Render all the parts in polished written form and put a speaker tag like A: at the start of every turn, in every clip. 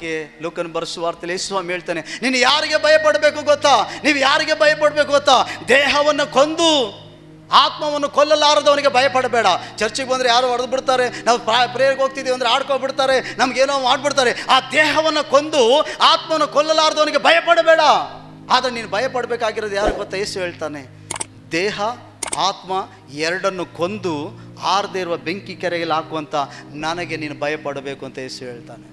A: ಅದಕ್ಕೆ ಲೂಕನ ಬರೆಸುವಾರ್ತೆಯಲ್ಲಿ ಯೇಸು ಸ್ವಾಮಿ ಹೇಳ್ತಾನೆ, ನೀನು ಯಾರಿಗೆ ಭಯಪಡಬೇಕು ಗೊತ್ತಾ? ನೀವು ಯಾರಿಗೆ ಭಯಪಡಬೇಕು ಗೊತ್ತಾ? ದೇಹವನ್ನು ಕೊಂದು ಆತ್ಮವನ್ನು ಕೊಲ್ಲಲಾರದವನಿಗೆ ಭಯಪಡಬೇಡ. ಚರ್ಚಿಗೆ ಬಂದರೆ ಯಾರು ಹೊಡೆದು ಬಿಡ್ತಾರೆ, ನಾವು ಪ್ರೇಯರ್ಗೆ ಹೋಗ್ತಿದ್ದೀವಿ ಅಂದರೆ ಆಡ್ಕೊಬಿಡ್ತಾರೆ, ನಮಗೇನೋ ಮಾಡಿಬಿಡ್ತಾರೆ. ಆ ದೇಹವನ್ನು ಕೊಂದು ಆತ್ಮವನ್ನು ಕೊಲ್ಲಲಾರದವನಿಗೆ ಭಯಪಡಬೇಡ. ಆದರೆ ನೀನು ಭಯಪಡಬೇಕಾಗಿರೋದು ಯಾರು ಗೊತ್ತಾ? ಯೇಸು ಹೇಳ್ತಾನೆ, ದೇಹ ಆತ್ಮ ಎರಡನ್ನು ಕೊಂದು ಆರದೇ ಇರುವ ಬೆಂಕಿ ಕೆರೆಯಲ್ಲಿ ಹಾಕುವಂಥ ನನಗೆ ನೀನು ಭಯಪಡಬೇಕು ಅಂತ ಯೇಸು ಹೇಳ್ತಾನೆ.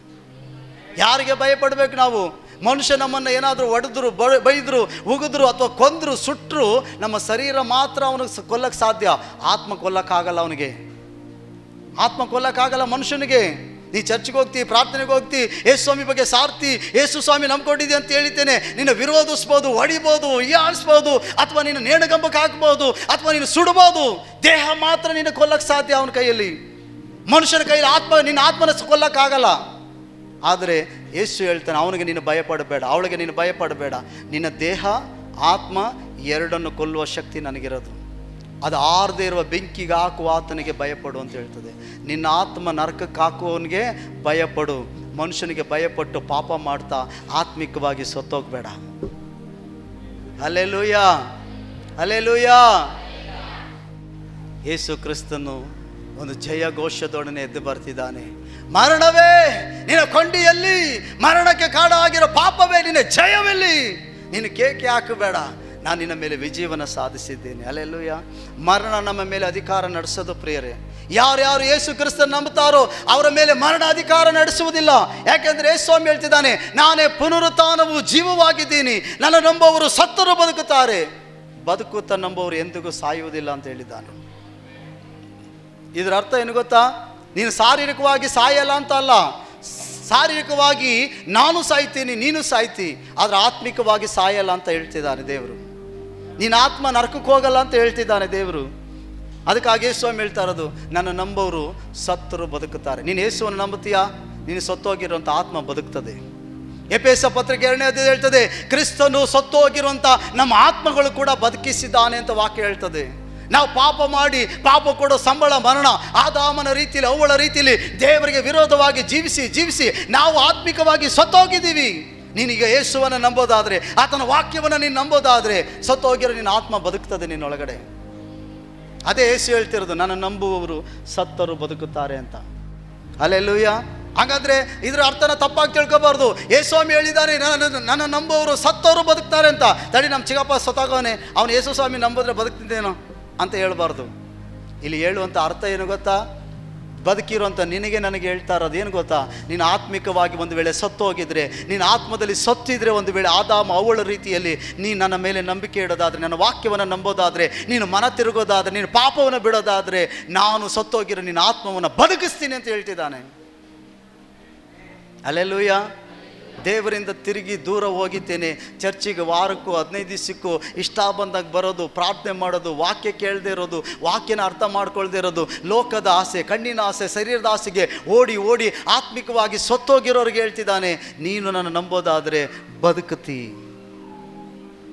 A: ಯಾರಿಗೆ ಭಯಪಡಬೇಕು ನಾವು? ಮನುಷ್ಯ ನಮ್ಮನ್ನು ಏನಾದರೂ ಹೊಡೆದ್ರು, ಬೈದರು, ಉಗಿದ್ರು ಅಥವಾ ಕೊಂದರು, ಸುಟ್ಟರು ನಮ್ಮ ಶರೀರ ಮಾತ್ರ ಅವನಿಗೆ ಕೊಲ್ಲಕ್ಕೆ ಸಾಧ್ಯ. ಆತ್ಮ ಕೊಲ್ಲಕ್ಕಾಗಲ್ಲ. ಅವನಿಗೆ ಆತ್ಮ ಕೊಲ್ಲಕ್ಕಾಗಲ್ಲ ಮನುಷ್ಯನಿಗೆ. ನೀ ಚರ್ಚ್ಗೆ ಹೋಗ್ತಿ, ಪ್ರಾರ್ಥನೆಗೆ ಹೋಗ್ತಿ, ಯೇಸು ಸ್ವಾಮಿ ಬಗ್ಗೆ ಸಾರ್ತಿ, ಯೇಸು ಸ್ವಾಮಿ ನಂಬ್ಕೊಂಡಿದ್ದೆ ಅಂತ ಹೇಳಿದ್ದೇನೆ, ನಿನ್ನ ವಿರೋಧಿಸ್ಬೋದು, ಹೊಡಿಬೋದು, ಹೀಯಾಳಿಸ್ಬೋದು, ಅಥವಾ ನೀನು ನೇಣಗಂಬಕ್ಕೆ ಹಾಕ್ಬೋದು, ಅಥವಾ ನೀನು ಸುಡ್ಬೋದು. ದೇಹ ಮಾತ್ರ ನಿನ್ನ ಕೊಲ್ಲಕ್ಕೆ ಸಾಧ್ಯ ಅವನ ಕೈಯಲ್ಲಿ. ಮನುಷ್ಯನ ಕೈಯಲ್ಲಿ ನಿನ್ನ ಆತ್ಮನ ಕೊಲ್ಲಕ್ಕಾಗಲ್ಲ. ಆದರೆ ಯೇಸು ಹೇಳ್ತಾನೆ, ಅವನಿಗೆ ನೀನು ಭಯಪಡಬೇಡ, ಅವಳಿಗೆ ನೀನು ಭಯಪಡಬೇಡ. ನಿನ್ನ ದೇಹ ಆತ್ಮ ಎರಡನ್ನು ಕೊಲ್ಲುವ ಶಕ್ತಿ ನನಗಿರೋದು. ಅದು ಆರದೇ ಇರುವ ಬೆಂಕಿಗೆ ಹಾಕುವ ಆತನಿಗೆ ಭಯಪಡು ಅಂತ ಹೇಳ್ತದೆ. ನಿನ್ನ ಆತ್ಮ ನರಕಕ್ಕೆ ಹಾಕುವವನಿಗೆ ಭಯಪಡು. ಮನುಷ್ಯನಿಗೆ ಭಯಪಟ್ಟು ಪಾಪ ಮಾಡ್ತಾ ಆತ್ಮಿಕವಾಗಿ ಸತ್ತೋಗ್ಬೇಡ. Hallelujah, hallelujah. ಯೇಸು ಕ್ರಿಸ್ತನು ಒಂದು ಜಯ ಘೋಷದೊಡನೆ ಎದ್ದು ಬರ್ತಿದ್ದಾನೆ. ಮರಣವೇ ನಿನ್ನ ಕೊಂಡಿಯಲ್ಲಿ, ಮರಣಕ್ಕೆ ಕಾರಣ ಆಗಿರೋ ಪಾಪವೇ ನಿನ್ನ ಜಯವೆಲ್ಲಿ, ನೀನು ಕೇಕೆ ಹಾಕಬೇಡ, ನಾನು ನಿನ್ನ ಮೇಲೆ ವಿಜಯವನ್ನು ಸಾಧಿಸಿದ್ದೇನೆ. ಹಲ್ಲೆಲೂಯಾ. ಮರಣ ನಮ್ಮ ಮೇಲೆ ಅಧಿಕಾರ ನಡೆಸೋದು ಪ್ರಿಯರೇ. ಯಾರ್ಯಾರು ಯೇಸು ಕ್ರಿಸ್ತನ ನಂಬುತ್ತಾರೋ ಅವರ ಮೇಲೆ ಮರಣ ಅಧಿಕಾರ ನಡೆಸುವುದಿಲ್ಲ. ಯಾಕೆಂದರೆ ಯೇಸು ಸ್ವಾಮಿ ಹೇಳ್ತಿದ್ದಾನೆ, ನಾನೇ ಪುನರುತ್ಥಾನವು ಜೀವವಾಗಿದ್ದೀನಿ, ನನ್ನ ನಂಬುವವರು ಸತ್ತರೂ ಬದುಕುತ್ತಾರೆ, ಬದುಕುತ್ತಾ ನಂಬುವವರು ಎಂದಿಗೂ ಸಾಯುವುದಿಲ್ಲ ಅಂತ ಹೇಳಿದ್ದಾನೆ. ಇದರ ಅರ್ಥ ಏನು ಗೊತ್ತಾ? ನೀನು ಶಾರೀರಿಕವಾಗಿ ಸಾಯಲ್ಲ ಅಂತ ಅಲ್ಲ. ಶಾರೀರಿಕವಾಗಿ ನಾನು ಸಾಯ್ತೀನಿ, ನೀನು ಸಾಯ್ತಿ, ಆದರೆ ಆತ್ಮಿಕವಾಗಿ ಸಾಯಲ್ಲ ಅಂತ ಹೇಳ್ತಿದ್ದಾನೆ ದೇವರು. ನೀನು ಆತ್ಮ ನರಕಕ್ಕೆ ಹೋಗಲ್ಲ ಅಂತ ಹೇಳ್ತಿದ್ದಾನೆ ದೇವರು. ಅದಕ್ಕಾಗಿ ಯೇಸು ಸ್ವಾಮಿ ಹೇಳ್ತಾ ಇರೋದು, ನನ್ನ ನಂಬೋರು ಸತ್ತರು ಬದುಕುತ್ತಾರೆ. ನೀನು ಯೇಸುವನ್ನು ನಂಬುತ್ತೀಯಾ? ನೀನು ಸತ್ತೋಗಿರುವಂಥ ಆತ್ಮ ಬದುಕ್ತದೆ. ಎಫೆಸ ಪತ್ರಿಕೆ 2ನೇ ಅಧ್ಯಾಯ ಹೇಳ್ತದೆ, ಕ್ರಿಸ್ತನು ಸತ್ತೋಗಿರುವಂಥ ನಮ್ಮ ಆತ್ಮಗಳು ಕೂಡ ಬದುಕಿಸಿದ್ದಾನೆ ಅಂತ ವಾಕ್ಯ ಹೇಳ್ತದೆ. ನಾವು ಪಾಪ ಮಾಡಿ ಪಾಪ ಕೊಡೋ ಸಂಬಳ ಮರಣ. ಆದಾಮನ ರೀತಿಯಲ್ಲಿ ಅವಳ ರೀತಿಯಲ್ಲಿ ದೇವರಿಗೆ ವಿರೋಧವಾಗಿ ಜೀವಿಸಿ ನಾವು ಆತ್ಮಿಕವಾಗಿ ಸತ್ತೋಗಿದ್ದೀವಿ. ನೀನೀಗ ಯೇಸುವನ್ನು ನಂಬೋದಾದರೆ, ಆತನ ವಾಕ್ಯವನ್ನು ನೀನು ನಂಬೋದಾದರೆ, ಸತ್ತೋಗಿರೋ ನಿನ್ನ ಆತ್ಮ ಬದುಕ್ತದೆ ನಿನ್ನೊಳಗಡೆ. ಅದೇ ಯೇಸು ಹೇಳ್ತಿರೋದು, ನನ್ನ ನಂಬುವವರು ಸತ್ತರು ಬದುಕುತ್ತಾರೆ ಅಂತ. ಹಲ್ಲೆಲೂಯಾ. ಹಾಗಾದರೆ ಇದರ ಅರ್ಥನ ತಪ್ಪಾಗಿ ತಿಳ್ಕೊಬಾರ್ದು. ಯೇಸು ಸ್ವಾಮಿ ಹೇಳಿದ್ದಾನೆ, ನನ್ನ ನಂಬುವವರು ಸತ್ತವರು ಬದುಕ್ತಾರೆ ಅಂತ. ತಡಿ, ನಮ್ಮ ಚಿಕ್ಕಪ್ಪ ಸತ್ತಾಗವನೆ, ಅವನು ಯೇಸು ಸ್ವಾಮಿ ನಂಬಿದ್ರೆ ಬದುಕ್ತಿದ್ದೇನೋ ಅಂತ ಹೇಳ್ಬಾರ್ದು. ಇಲ್ಲಿ ಹೇಳುವಂಥ ಅರ್ಥ ಏನು ಗೊತ್ತಾ? ಬದುಕಿರುವಂಥ ನಿನಗೆ ನನಗೆ ಹೇಳ್ತಾ ಇರೋದು ಏನು ಗೊತ್ತಾ? ನೀನು ಆತ್ಮಿಕವಾಗಿ ಒಂದು ವೇಳೆ ಸತ್ತು ಹೋಗಿದ್ರೆ, ನೀನು ಆತ್ಮದಲ್ಲಿ ಸತ್ತಿದ್ರೆ, ಒಂದು ವೇಳೆ ಆದಾಮ ಅವಳ ರೀತಿಯಲ್ಲಿ ನೀನು ನನ್ನ ಮೇಲೆ ನಂಬಿಕೆ ಇಡೋದಾದರೆ, ನನ್ನ ವಾಕ್ಯವನ್ನು ನಂಬೋದಾದರೆ, ನೀನು ಮನ ತಿರುಗೋದಾದರೆ, ನೀನು ಪಾಪವನ್ನು ಬಿಡೋದಾದರೆ, ನಾನು ಸತ್ತೋಗಿರೋ ನಿನ್ನ ಆತ್ಮವನ್ನು ಬದುಕಿಸ್ತೀನಿ ಅಂತ ಹೇಳ್ತಿದ್ದಾನೆ. ಹಲ್ಲೆಲೂಯಾ. ದೇವರಿಂದ ತಿರುಗಿ ದೂರ ಹೋಗಿದ್ದೇನೆ. ಚರ್ಚಿಗೆ ವಾರಕ್ಕೂ 15 ದಿವಸಕ್ಕೂ ಇಷ್ಟ ಬಂದಾಗ ಬರೋದು, ಪ್ರಾರ್ಥನೆ ಮಾಡೋದು, ವಾಕ್ಯ ಕೇಳದೇ ಇರೋದು, ವಾಕ್ಯನ ಅರ್ಥ ಮಾಡ್ಕೊಳ್ದೇ ಇರೋದು, ಲೋಕದ ಆಸೆ, ಕಣ್ಣಿನ ಆಸೆ, ಶರೀರದ ಆಸೆಗೆ ಓಡಿ ಆತ್ಮಿಕವಾಗಿ ಸತ್ತೋಗಿರೋರಿಗೆ ಹೇಳ್ತಿದ್ದಾನೆ, ನೀನು ನನ್ನ ನಂಬೋದಾದರೆ ಬದುಕುತ್ತಿ.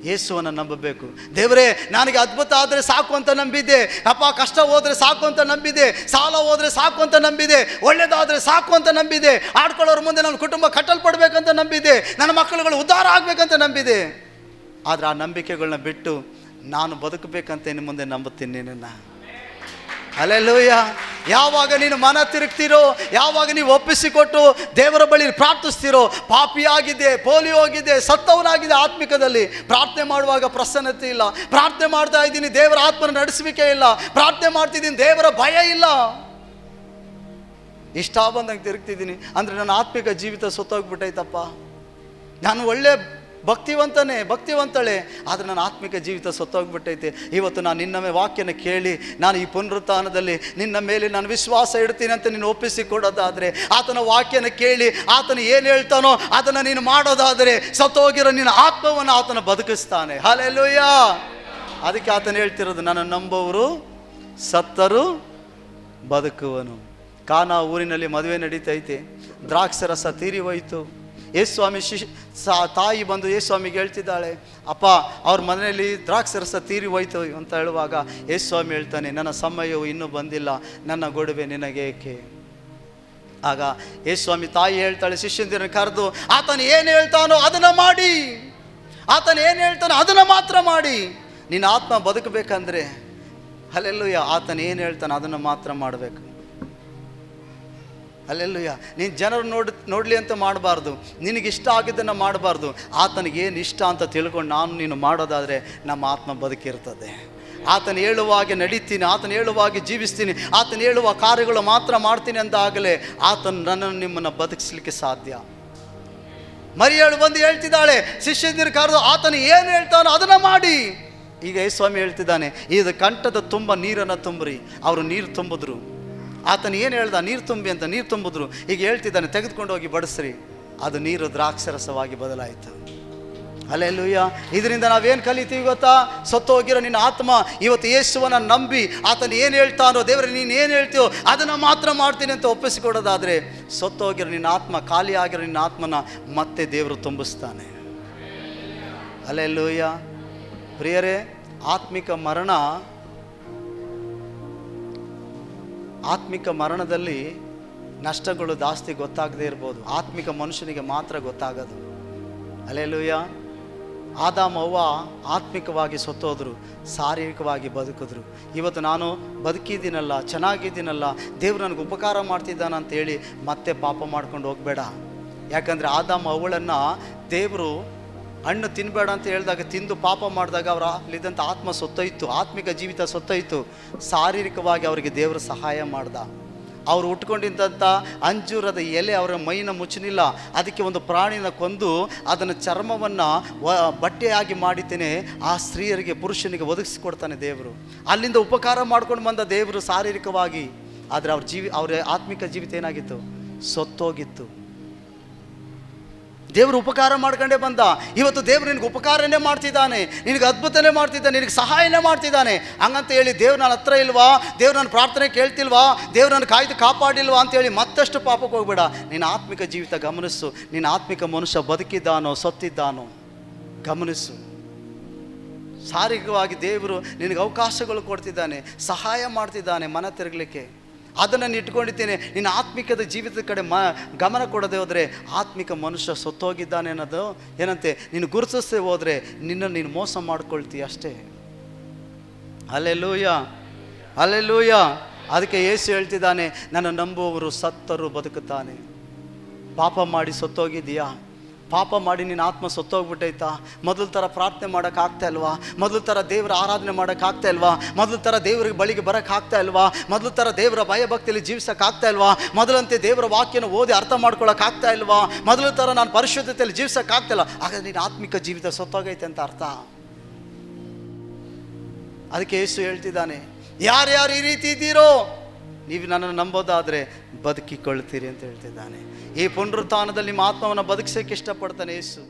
A: ಯೇಸುವನ್ನು ನಂಬಬೇಕು. ದೇವರೇ, ನನಗೆ ಅದ್ಭುತ ಆದರೆ ಸಾಕು ಅಂತ ನಂಬಿದ್ದೆ ಅಪ್ಪ, ಕಷ್ಟ ಹೋದರೆ ಸಾಕು ಅಂತ ನಂಬಿದ್ದೆ, ಸಾಲ ಹೋದರೆ ಸಾಕು ಅಂತ ನಂಬಿದ್ದೆ, ಒಳ್ಳೆಯದಾದರೆ ಸಾಕು ಅಂತ ನಂಬಿದ್ದೆ, ಆಡ್ಕೊಳ್ಳೋರ ಮುಂದೆ ನನ್ನ ಕುಟುಂಬ ಕಟ್ಟಲ್ಪಡಬೇಕಂತ ನಂಬಿದ್ದೆ, ನನ್ನ ಮಕ್ಕಳುಗಳು ಉದ್ಧಾರ ಆಗಬೇಕಂತ ನಂಬಿದ್ದೆ. ಆದರೆ ಆ ನಂಬಿಕೆಗಳನ್ನ ಬಿಟ್ಟು ನಾನು ಬದುಕಬೇಕಂತ ಇನ್ನು ಮುಂದೆ ನಂಬುತ್ತೀನಿ ನಿನ್ನನ್ನು. ಹಲ್ಲೆಲೂಯಾ. ಯಾವಾಗ ನೀನು ಮನ ತಿರುಗ್ತಿರೋ, ಯಾವಾಗ ನೀವು ಒಪ್ಪಿಸಿಕೊಟ್ಟು ದೇವರ ಬಳಿ ಪ್ರಾರ್ಥಿಸ್ತಿರೋ, ಪಾಪಿಯಾಗಿದೆ, ಪೋಲಿಯೋ ಆಗಿದೆ, ಸತ್ತವನಾಗಿದೆ, ಆತ್ಮಿಕದಲ್ಲಿ ಪ್ರಾರ್ಥನೆ ಮಾಡುವಾಗ ಪ್ರಸನ್ನತೆ ಇಲ್ಲ, ಪ್ರಾರ್ಥನೆ ಮಾಡ್ತಾ ಇದ್ದೀನಿ ದೇವರ ಆತ್ಮನ ನಡೆಸುವಿಕೆ ಇಲ್ಲ, ಪ್ರಾರ್ಥನೆ ಮಾಡ್ತಿದ್ದೀನಿ ದೇವರ ಭಯ ಇಲ್ಲ, ಇಷ್ಟ ಬಂದಂಗೆ ತಿರುಗ್ತಿದ್ದೀನಿ ಅಂದರೆ ನನ್ನ ಆತ್ಮಿಕ ಜೀವಿತ ಸತ್ತೋಗ್ಬಿಟ್ಟೈತಪ್ಪ. ನಾನು ಒಳ್ಳೆ ಭಕ್ತಿವಂತಳೆ, ಆದರೆ ನನ್ನ ಆತ್ಮಿಕ ಜೀವಿತ ಸತ್ತೋಗ್ಬಿಟ್ಟೈತೆ. ಇವತ್ತು ನಾನು ನಿನ್ನ ವಾಕ್ಯನ ಕೇಳಿ ನಾನು ಈ ಪುನರುತ್ಥಾನದಲ್ಲಿ ನಿನ್ನ ಮೇಲೆ ನಾನು ವಿಶ್ವಾಸ ಇಡ್ತೀನಿ ಅಂತ ನೀನು ಒಪ್ಪಿಸಿಕೊಡೋದಾದರೆ, ಆತನ ವಾಕ್ಯನ ಕೇಳಿ ಆತನ ಏನು ಹೇಳ್ತಾನೋ ಅದನ್ನು ನೀನು ಮಾಡೋದಾದರೆ, ಸತ್ತೋಗಿರೋ ನಿನ್ನ ಆತ್ಮವನ್ನು ಆತನ ಬದುಕಿಸ್ತಾನೆ. ಹಲ್ಲೆಲೂಯಾ. ಅದಕ್ಕೆ ಆತನ ಹೇಳ್ತಿರೋದು, ನನ್ನ ನಂಬುವವರು ಸತ್ತರು ಬದುಕುವನು. ಕಾನಾ ಊರಿನಲ್ಲಿ ಮದುವೆ ನಡೀತೈತೆ, ದ್ರಾಕ್ಷರಸ ತೀರಿ ಹೋಯಿತು. ಯೇಸುಸ್ವಾಮಿ ತಾಯಿ ಬಂದು ಯೇಸುಸ್ವಾಮಿಗೆ ಹೇಳ್ತಿದ್ದಾಳೆ, ಅಪ್ಪ ಅವ್ರ ಮನೆಯಲ್ಲಿ ದ್ರಾಕ್ಷರಸ ತೀರಿ ಹೋಯ್ತು ಅಂತ ಹೇಳುವಾಗ ಯೇಸುಸ್ವಾಮಿ ಹೇಳ್ತಾನೆ, ನನ್ನ ಸಮಯವು ಇನ್ನೂ ಬಂದಿಲ್ಲ, ನನ್ನ ಗೊಡವೆ ನಿನಗೇಕೆ ಆಗ ಯೇಸುಸ್ವಾಮಿ ತಾಯಿ ಹೇಳ್ತಾಳೆ, ಶಿಷ್ಯಂದಿರನ್ನು ಕರೆದು, ಆತನು ಏನು ಹೇಳ್ತಾನೋ ಅದನ್ನು ಮಾಡಿ, ಆತನು ಏನು ಹೇಳ್ತಾನೋ ಅದನ್ನು ಮಾತ್ರ ಮಾಡಿ. ನಿನ್ನ ಆತ್ಮ ಬದುಕಬೇಕಂದ್ರೆ ಹಲ್ಲೆಲೂಯ, ಆತನು ಏನು ಹೇಳ್ತಾನೋ ಅದನ್ನು ಮಾತ್ರ ಮಾಡಬೇಕು. ಹಲ್ಲೆಲೂಯ. ನೀನು ಜನರು ನೋಡಲಿ ಅಂತ ಮಾಡಬಾರ್ದು, ನಿನಗಿಷ್ಟ ಆಗಿದ್ದನ್ನು ಮಾಡಬಾರ್ದು. ಆತನಿಗೆ ಏನು ಇಷ್ಟ ಅಂತ ತಿಳ್ಕೊಂಡು ನೀನು ಮಾಡೋದಾದರೆ ನಮ್ಮ ಆತ್ಮ ಬದುಕಿರ್ತದೆ. ಆತನು ಹೇಳುವಾಗೆ ನಡೀತೀನಿ, ಆತನು ಹೇಳುವಾಗೆ ಜೀವಿಸ್ತೀನಿ, ಆತನು ಹೇಳುವ ಕಾರ್ಯಗಳು ಮಾತ್ರ ಮಾಡ್ತೀನಿ ಅಂತ ಆಗಲೇ ಆತನು ನನ್ನನ್ನು ನಿಮ್ಮನ್ನು ಬದುಕಿಸ್ಲಿಕ್ಕೆ ಸಾಧ್ಯ. ಮರಿಯಳು ಬಂದು ಹೇಳ್ತಿದ್ದಾಳೆ, ಶಿಷ್ಯಂದಿರು ಕರೆದು ಆತನು ಏನು ಹೇಳ್ತಾನೋ ಅದನ್ನು ಮಾಡಿ. ಈಗ ಯೇಸುಸ್ವಾಮಿ ಹೇಳ್ತಿದ್ದಾನೆ, ಇದು ಕಂಠದ ತುಂಬ ನೀರನ್ನು ತುಂಬ್ರಿ. ಅವರು ನೀರು ತುಂಬಿದ್ರು. ಆತನು ಏನು ಹೇಳ್ದ, ನೀರು ತುಂಬಿ ಅಂತ ನೀರು ತುಂಬಿದ್ರು. ಈಗ ಹೇಳ್ತಿದ್ದಾನೆ, ತೆಗೆದುಕೊಂಡು ಹೋಗಿ ಬಡಿಸ್ರಿ. ಅದು ನೀರು ದ್ರಾಕ್ಷರಸವಾಗಿ ಬದಲಾಯಿತು. ಹಲ್ಲೆಲೂಯ. ಇದರಿಂದ ನಾವೇನು ಕಲಿತೀವಿ ಗೊತ್ತಾ? ಸತ್ತೋಗಿರೋ ನಿನ್ನ ಆತ್ಮ ಇವತ್ತು ಯೇಸುವನ್ನ ನಂಬಿ ಆತನು ಏನು ಹೇಳ್ತಾನೋ, ದೇವರೇ ನೀನು ಏನು ಹೇಳ್ತೀಯೋ ಅದನ್ನು ಮಾತ್ರ ಮಾಡ್ತೀನಿ ಅಂತ ಒಪ್ಪಿಸಿಕೊಡೋದಾದರೆ ಸತ್ತೋಗಿರೋ ನಿನ್ನ ಆತ್ಮ, ಖಾಲಿ ಆಗಿರೋ ನಿನ್ನ ಆತ್ಮನ ಮತ್ತೆ ದೇವರು ತುಂಬಿಸ್ತಾನೆ. ಹಲ್ಲೆಲೂಯ. ಪ್ರಿಯರೇ, ಆತ್ಮಿಕ ಮರಣದಲ್ಲಿ ನಷ್ಟಗಳು ಜಾಸ್ತಿ ಗೊತ್ತಾಗದೇ ಇರ್ಬೋದು. ಆತ್ಮಿಕ ಮನುಷ್ಯನಿಗೆ ಮಾತ್ರ ಗೊತ್ತಾಗೋದು. ಹಲ್ಲೆಲೂಯ. ಆದಾಮ ಅವ್ವ ಆತ್ಮಿಕವಾಗಿ ಸತ್ತೋದ್ರು, ಶಾರೀರಿಕವಾಗಿ ಬದುಕಿದ್ರು. ಇವತ್ತು ನಾನು ಬದುಕಿದ್ದೀನಲ್ಲ, ಚೆನ್ನಾಗಿದ್ದೀನಲ್ಲ, ದೇವ್ರು ನನಗೆ ಉಪಕಾರ ಮಾಡ್ತಿದ್ದಾನ ಅಂತೇಳಿ ಮತ್ತೆ ಪಾಪ ಮಾಡ್ಕೊಂಡು ಹೋಗಬೇಡ. ಯಾಕಂದರೆ ಆದಾಮ ಅವಳನ್ನು ದೇವರು ಹಣ್ಣು ತಿನ್ನಬೇಡ ಅಂತ ಹೇಳಿದಾಗ ತಿಂದು ಪಾಪ ಮಾಡಿದಾಗ ಅಲ್ಲಿದ್ದಂಥ ಆತ್ಮ ಸತ್ತೋಯ್ತು, ಆತ್ಮಿಕ ಜೀವಿತ ಸತ್ತೋಯ್ತು. ಶಾರೀರಿಕವಾಗಿ ಅವರಿಗೆ ದೇವರು ಸಹಾಯ ಮಾಡ್ದ. ಅವರು ಉಟ್ಕೊಂಡಿದ್ದಂಥ ಅಂಜೂರದ ಎಲೆ ಅವರ ಮೈನ ಮುಚ್ಚಲಿಲ್ಲ. ಅದಕ್ಕೆ ಒಂದು ಪ್ರಾಣಿನ ಕೊಂದು ಅದನ್ನು ಚರ್ಮವನ್ನು ಬಟ್ಟೆಯಾಗಿ ಮಾಡಿದ್ದೇನೆ ಆ ಸ್ತ್ರೀಯರಿಗೆ, ಪುರುಷನಿಗೆ ಒದಗಿಸಿಕೊಡ್ತಾನೆ ದೇವರು. ಅಲ್ಲಿಂದ ಉಪಕಾರ ಮಾಡ್ಕೊಂಡು ಬಂದ ದೇವರು ಶಾರೀರಿಕವಾಗಿ. ಆದರೆ ಅವರ ಆತ್ಮಿಕ ಜೀವಿತ ಏನಾಗಿತ್ತು? ಸತ್ತೋಗಿತ್ತು. ದೇವರು ಉಪಕಾರ ಮಾಡ್ಕೊಂಡೇ ಬಂದ. ಇವತ್ತು ದೇವರು ನಿನಗೆ ಉಪಕಾರನೇ ಮಾಡ್ತಿದ್ದಾನೆ, ನಿನಗೆ ಅದ್ಭುತನೇ ಮಾಡ್ತಿದ್ದಾನೆ, ನಿನಗೆ ಸಹಾಯನೇ ಮಾಡ್ತಿದ್ದಾನೆ. ಹಂಗಂತ ಹೇಳಿ ದೇವ್ರು ನನ್ನ ಹತ್ರ ಇಲ್ವಾ, ದೇವ್ರು ನನ್ನ ಪ್ರಾರ್ಥನೆ ಕೇಳ್ತಿಲ್ವಾ, ದೇವ್ರು ನನ್ನ ಕಾಯ್ದು ಕಾಪಾಡಿಲ್ವಾ ಅಂತೇಳಿ ಮತ್ತಷ್ಟು ಪಾಪಕ್ಕೆ ಹೋಗ್ಬೇಡ. ನಿನ್ನ ಆತ್ಮಿಕ ಜೀವಿತ ಗಮನಿಸು. ನಿನ್ನ ಆತ್ಮಿಕ ಮನುಷ್ಯ ಬದುಕಿದ್ದಾನೋ ಸತ್ತಿದ್ದಾನೋ ಗಮನಿಸು. ಶಾರೀರಿಕವಾಗಿ ದೇವರು ನಿನಗೆ ಅವಕಾಶಗಳು ಕೊಡ್ತಿದ್ದಾನೆ, ಸಹಾಯ ಮಾಡ್ತಿದ್ದಾನೆ ಮನ ತಿರುಗಲಿಕ್ಕೆ. ಅದನ್ನು ಇಟ್ಕೊಂಡಿದ್ದೇನೆ. ನಿನ್ನ ಆತ್ಮಿಕದ ಜೀವಿತದ ಕಡೆ ಗಮನ ಕೊಡದೆ ಹೋದರೆ ಆತ್ಮಿಕ ಮನುಷ್ಯ ಸತ್ತೋಗಿದ್ದಾನೆ ಅನ್ನೋದು ಏನಂತೆ ನೀನು ಗುರುತಿಸದೆ ಹೋದರೆ ನೀನು ಮೋಸ ಮಾಡ್ಕೊಳ್ತೀಯ ಅಷ್ಟೇ. Hallelujah, hallelujah. ಅದಕ್ಕೆ ಯೇಸು ಹೇಳ್ತಿದ್ದಾನೆ, ನನ್ನ ನಂಬುವವರು ಸತ್ತರೂ ಬದುಕುತ್ತಾನೆ. ಪಾಪ ಮಾಡಿ ಸತ್ತೋಗಿದೆಯಾ? ಪಾಪ ಮಾಡಿ ನಿನ್ನ ಆತ್ಮ ಸತ್ತೋಗ್ಬಿಟ್ಟೈತಾ? ಮೊದಲ ಥರ ಪ್ರಾರ್ಥನೆ ಮಾಡೋಕ್ಕಾಗ್ತಾ ಇಲ್ವಾ? ಮೊದಲ ಥರ ದೇವರ ಆರಾಧನೆ ಮಾಡೋಕ್ಕಾಗ್ತಾ ಇಲ್ವಾ? ಮೊದಲ ಥರ ದೇವರಿಗೆ ಬಳಿಗೆ ಬರೋಕ್ಕಾಗ್ತಾ ಇಲ್ವಾ? ಮೊದಲ ಥರ ದೇವರ ಭಯಭಕ್ತಿಯಲ್ಲಿ ಜೀವಿಸೋಕ್ಕಾಗ್ತಾ ಇಲ್ವಾ? ಮೊದಲಂತೆ ದೇವರ ವಾಕ್ಯನ ಓದಿ ಅರ್ಥ ಮಾಡ್ಕೊಳ್ಳೋಕ್ಕಾಗ್ತಾ ಇಲ್ವಾ? ಮೊದಲ ಥರ ನಾನು ಪರಿಶುದ್ಧತೆಯಲ್ಲಿ ಜೀವಿಸೋಕ್ಕಾಗ್ತಾ ಇಲ್ಲ. ಹಾಗಾದ್ರೆ ನಿನ್ನ ಆತ್ಮಿಕ ಜೀವಿತ ಸತ್ತೋಗೈತೆ ಅಂತ ಅರ್ಥ. ಅದಕ್ಕೆ ಯೇಸು ಹೇಳ್ತಿದ್ದಾನೆ, ಯಾರ್ಯಾರು ಈ ರೀತಿ ಇದ್ದೀರೋ ನೀವು ನನ್ನನ್ನು ನಂಬೋದಾದರೆ ಬದುಕಿಕೊಳ್ತೀರಿ ಅಂತ ಹೇಳ್ತಿದ್ದಾನೆ. ಈ ಪುನರುತ್ಥಾನದಲ್ಲಿ ನಿಮ್ಮ ಆತ್ಮವನ್ನು ಬದುಕಿಸೋಕ್ಕೆ ಇಷ್ಟಪಡ್ತಾನೆ ಯೇಸು.